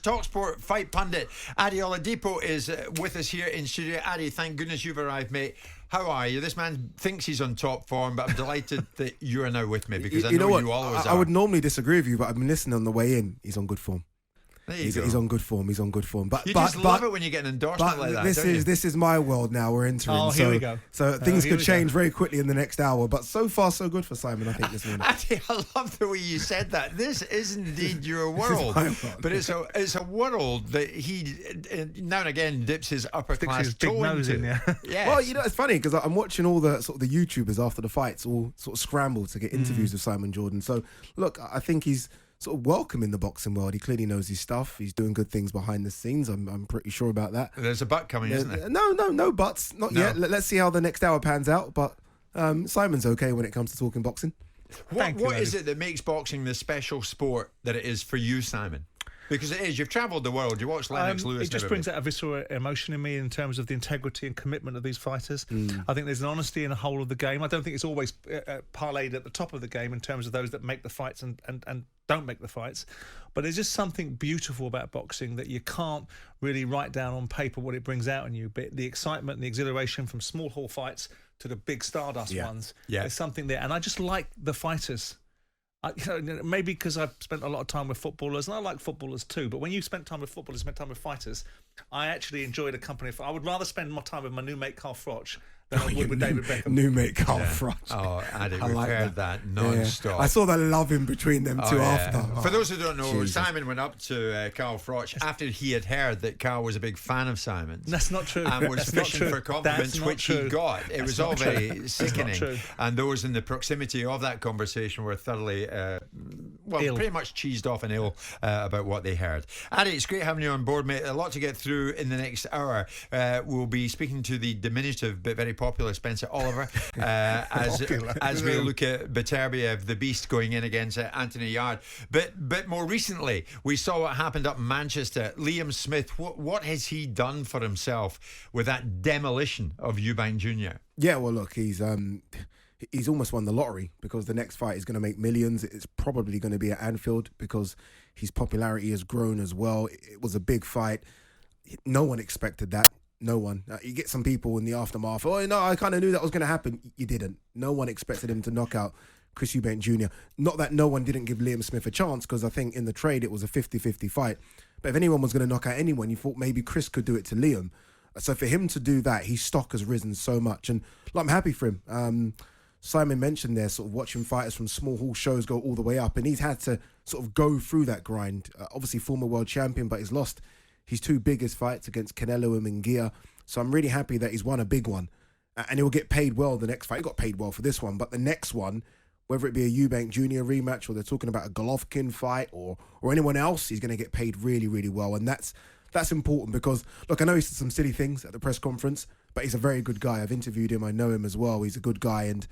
talkSPORT fight pundit Adi Oladipo is with us here in studio. Adi, thank goodness you've arrived, mate. How are you? This man thinks he's on top form, but I'm delighted that you are now with me because I know you always are. I would normally disagree with you, but I've been listening on the way in. He's on good form. He's on good form. He's on good form. But you just love it when you get an endorsement like that. This is my world now. We're entering. Oh, here we go. So things could change very quickly in the next hour. But so far, so good for Simon. I think this morning. Adi, I love the way you said that. This is indeed your world, but it's a world that he now and again dips his upper class toe into. Yes. Well, you know, it's funny because I'm watching all the sort of the YouTubers after the fights all sort of scramble to get interviews with Simon Jordan. So look, I think he's sort of welcome in the boxing world. He clearly knows his stuff. He's doing good things behind the scenes. I'm pretty sure about that. There's a butt coming, isn't there? No buts. Not yet. Let's see how the next hour pans out. But Simon's okay when it comes to talking boxing. What is it that makes boxing the special sport that it is for you, Simon? Because it is. You've travelled the world. You watched Lennox Lewis. It just brings out a visceral emotion in me in terms of the integrity and commitment of these fighters. I think there's an honesty in the whole of the game. I don't think it's always parlayed at the top of the game in terms of those that make the fights and don't make the fights. But there's just something beautiful about boxing that you can't really write down on paper what it brings out in you. But the excitement and the exhilaration from small hall fights to the big Stardust ones, there's something there. And I just like the fighters. Maybe because I've spent a lot of time with footballers, and I like footballers too, but when you spend time with footballers, spend time with fighters, I actually enjoy the company. I would rather spend more time with my new mate Carl Froch than I would with David Beckham. New mate Carl Froch. Oh, Adi, we've heard that non-stop. I saw the love in between them two after. For those who don't know, Simon went up to Carl Froch after he had heard that Carl was a big fan of Simon's. That's not true. And was fishing for compliments, which he got. It was all very sickening. And those in the proximity of that conversation were thoroughly, pretty much cheesed off and ill about what they heard. Adi, it's great having you on board, mate. A lot to get through in the next hour. We'll be speaking to the diminutive but very popular Spencer Oliver as we look at Beterbiev, the beast, going in against Anthony Yarde. But more recently, we saw what happened up in Manchester. Liam Smith, what has he done for himself with that demolition of Eubank Jr? Yeah, well, look, he's almost won the lottery because the next fight is going to make millions. It's probably going to be at Anfield because his popularity has grown as well. It was a big fight. No one expected that. No one. You get some people in the aftermath. Oh, no, I kind of knew that was going to happen. You didn't. No one expected him to knock out Chris Eubank Jr. Not that no one didn't give Liam Smith a chance, because I think in the trade it was a 50-50 fight. But if anyone was going to knock out anyone, you thought maybe Chris could do it to Liam. So for him to do that, his stock has risen so much. And I'm happy for him. Simon mentioned there, sort of watching fighters from small hall shows go all the way up. And he's had to sort of go through that grind. Obviously, former world champion, but he's lost his two biggest fights against Canelo and Munguia. So I'm really happy that he's won a big one. And he'll get paid well the next fight. He got paid well for this one. But the next one, whether it be a Eubank Jr rematch or they're talking about a Golovkin fight or anyone else, he's going to get paid really, really well. And that's important because, look, I know he said some silly things at the press conference, but he's a very good guy. I've interviewed him. I know him as well. He's a good guy. And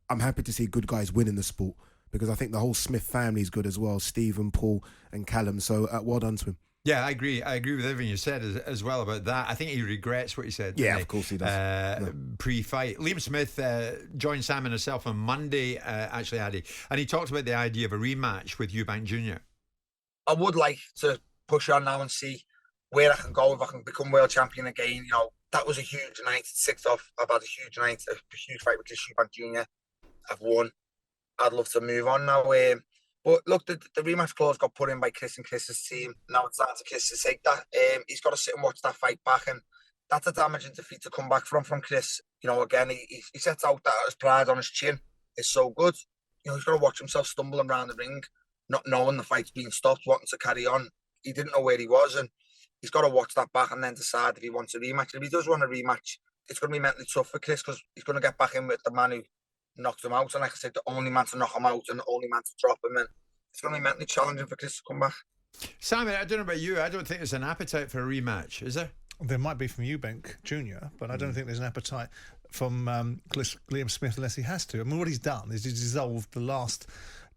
I'm happy to see good guys win in the sport because I think the whole Smith family is good as well. Steve and Paul and Callum. So well done to him. Yeah, I agree. I agree with everything you said as well about that. I think he regrets what he said. Yeah, of course he does. Pre-fight. Liam Smith joined Simon himself on Monday, actually, Adi, and he talked about the idea of a rematch with Eubank Jr. I would like to push on now and see where I can go if I can become world champion again. You know, that was a huge night. 6th off, I've had a huge night, a huge fight with Chris Eubank Jr. I've won. I'd love to move on now. But look, the rematch clause got put in by Chris and Chris's team. Now it's down to Chris to take that. He's got to sit and watch that fight back, and that's a damaging defeat to come back from Chris. You know, again, he sets out that his pride on his chin is so good. You know, he's got to watch himself stumbling around the ring, not knowing the fight's being stopped, wanting to carry on. He didn't know where he was, and he's got to watch that back and then decide if he wants a rematch. If he does want a rematch, it's going to be mentally tough for Chris because he's going to get back in with the man who knocked him out. And like I said, the only man to knock him out and the only man to drop him in. It's going to be mentally challenging for Chris to come back. Simon, I don't know about you. I don't think there's an appetite for a rematch, is there? There might be from Eubank Jr, but I don't think there's an appetite from Liam Smith unless he has to. I mean, what he's done is he's dissolved the last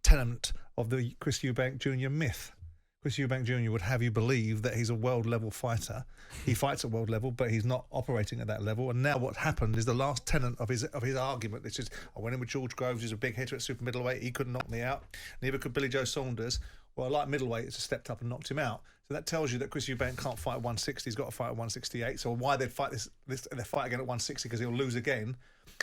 tenet of the Chris Eubank Jr myth. Chris Eubank Jr would have you believe that he's a world-level fighter. He fights at world level, but he's not operating at that level. And now what happened is the last tenet of his argument, which is, I went in with George Groves, who's a big hitter at super middleweight. He couldn't knock me out. Neither could Billy Joe Saunders. Well, like middleweight, it's stepped up and knocked him out. So that tells you that Chris Eubank can't fight at 160. He's got to fight at 168. So why they'd fight they fight again at 160 because he'll lose again.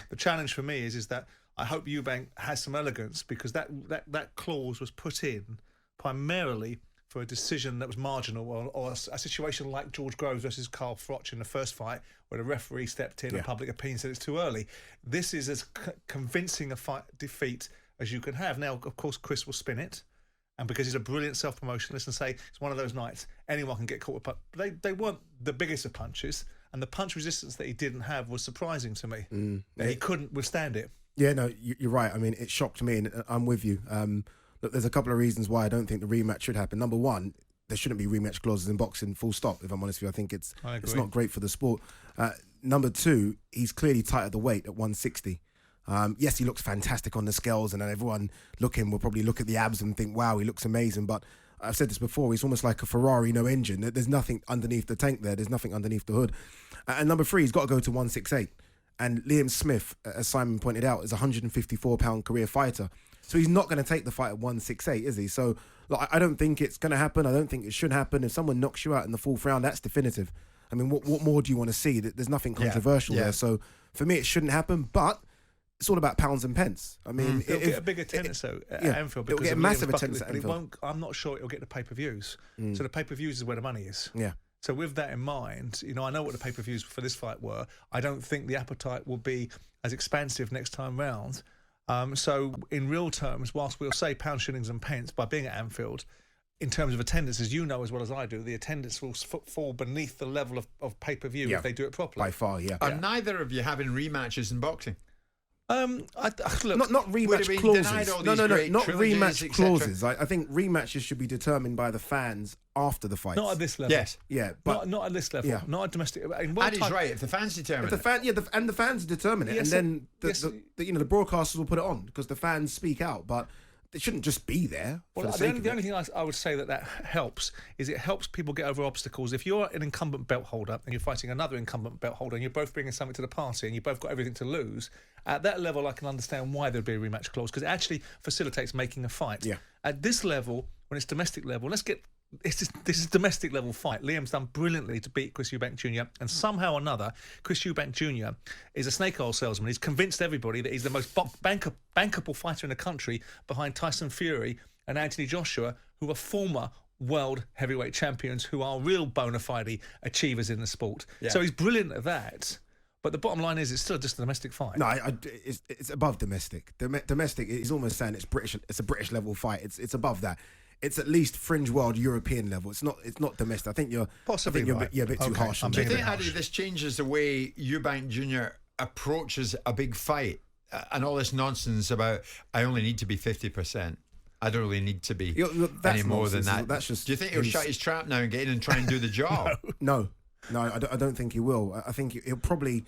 The challenge for me is that I hope Eubank has some elegance, because that clause was put in primarily for a decision that was marginal, or a situation like George Groves versus Carl Froch in the first fight, where the referee stepped in and public opinion said it's too early. This is as convincing a defeat as you can have. Now, of course, Chris will spin it, and because he's a brilliant self-promotionalist, and say it's one of those nights anyone can get caught with punch. They weren't the biggest of punches, and the punch resistance that he didn't have was surprising to me. He couldn't withstand it. Yeah, no, you're right. I mean, it shocked me, and I'm with you. Look, there's a couple of reasons why I don't think the rematch should happen. Number one, there shouldn't be rematch clauses in boxing, full stop, if I'm honest with you. I think it's not great for the sport. Number two, he's clearly tight at the weight at 160. Yes, he looks fantastic on the scales, and everyone looking will probably look at the abs and think, wow, he looks amazing. But I've said this before, he's almost like a Ferrari, no engine. There's nothing underneath the tank there. There's nothing underneath the hood. And number three, he's got to go to 168. And Liam Smith, as Simon pointed out, is a 154-pound career fighter. So he's not going to take the fight at 168, is he? So look, I don't think it's going to happen. I don't think it should happen. If someone knocks you out in the fourth round, that's definitive. I mean, what more do you want to see? There's nothing controversial there. So for me, it shouldn't happen. But it's all about pounds and pence. I mean, it'll get a big attendance at Anfield, because it'll get a massive attendance at Anfield. I'm not sure it'll get the pay-per-views. So the pay-per-views is where the money is. Yeah. So with that in mind, I know what the pay-per-views for this fight were. I don't think the appetite will be as expansive next time round. So in real terms, whilst we'll say pounds, shillings and pence by being at Anfield, in terms of attendance, as you know as well as I do, the attendance will fall beneath the level of pay-per-view if they do it properly. By far, yeah. Are neither of you having rematches in boxing? Look, not rematch clauses. No, not rematch clauses. I think rematches should be determined by the fans after the fight. Not at this level. Yes, yeah, but not at this level. Yeah. Not at domestic. Addy's right. If the fans determine and the fans determine it, Yes, and then the broadcasters will put it on because the fans speak out, but. It shouldn't just be there. Well, the only thing I would say that helps is it helps people get over obstacles. If you're an incumbent belt holder and you're fighting another incumbent belt holder and you're both bringing something to the party and you've both got everything to lose, at that level I can understand why there'd be a rematch clause, because it actually facilitates making a fight. Yeah. At this level, when it's domestic level, this is domestic level fight. Liam's done brilliantly to beat Chris Eubank Jr. and somehow or another, Chris Eubank Jr. is a snake oil salesman. He's convinced everybody that he's the most bankable fighter in the country, behind Tyson Fury and Anthony Joshua, who are former world heavyweight champions, who are real bona fide achievers in the sport. Yeah. So he's brilliant at that. But the bottom line is, it's still just a domestic fight. No, it's above domestic. Domestic is almost saying it's British. It's a British level fight. It's above that. It's at least fringe world European level. It's not domestic. I think you're possibly a bit too harsh. Do you think, Addy, this changes the way Eubank Jr. approaches a big fight, and all this nonsense about I only need to be 50%? I don't really need to be any more than that. That's just. Do you think he'll shut his trap now and get in and try and do the job? No, I don't think he will. I think he'll probably.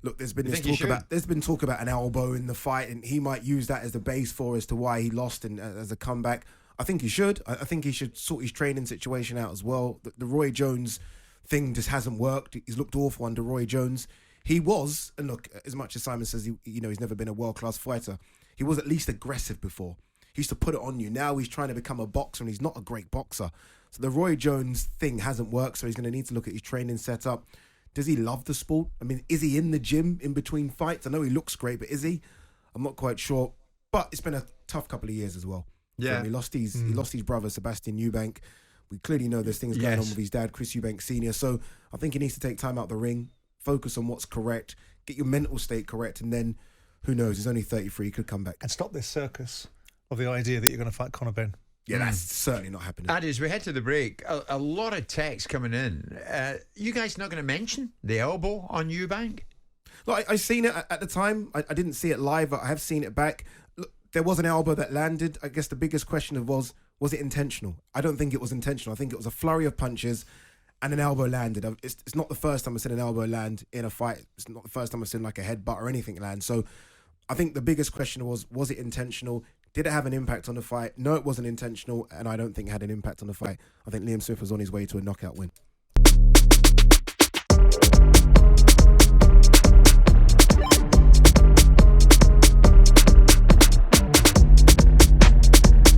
Look, there's been talk about an elbow in the fight, and he might use that as the base as to why he lost and as a comeback. I think he should. I think he should sort his training situation out as well. The Roy Jones thing just hasn't worked. He's looked awful under Roy Jones. He was, and look, as much as Simon says, he's never been a world-class fighter, he was at least aggressive before. He used to put it on you. Now he's trying to become a boxer, and he's not a great boxer. So the Roy Jones thing hasn't worked, so he's going to need to look at his training setup. Does he love the sport? I mean, is he in the gym in between fights? I know he looks great, but is he? I'm not quite sure. But it's been a tough couple of years as well. Yeah, he lost his brother Sebastian Eubank. We clearly know there's things going on with his dad, Chris Eubank Sr. So I think he needs to take time out the ring, focus on what's correct, get your mental state correct, and then who knows? He's only 33, he could come back and stop this circus of the idea that you're going to fight Conor Benn. Yeah, that's certainly not happening. Addy, as we head to the break, a lot of text coming in. You guys not going to mention the elbow on Eubank? Look, I seen it at the time. I didn't see it live, but I have seen it back. Look, there was an elbow that landed. I guess the biggest question was it intentional? I don't think it was intentional. I think it was a flurry of punches and an elbow landed. It's not the first time I've seen an elbow land in a fight. It's not the first time I've seen like a headbutt or anything land. So I think the biggest question was it intentional? Did it have an impact on the fight? No, it wasn't intentional, and I don't think it had an impact on the fight. I think Liam Smith was on his way to a knockout win.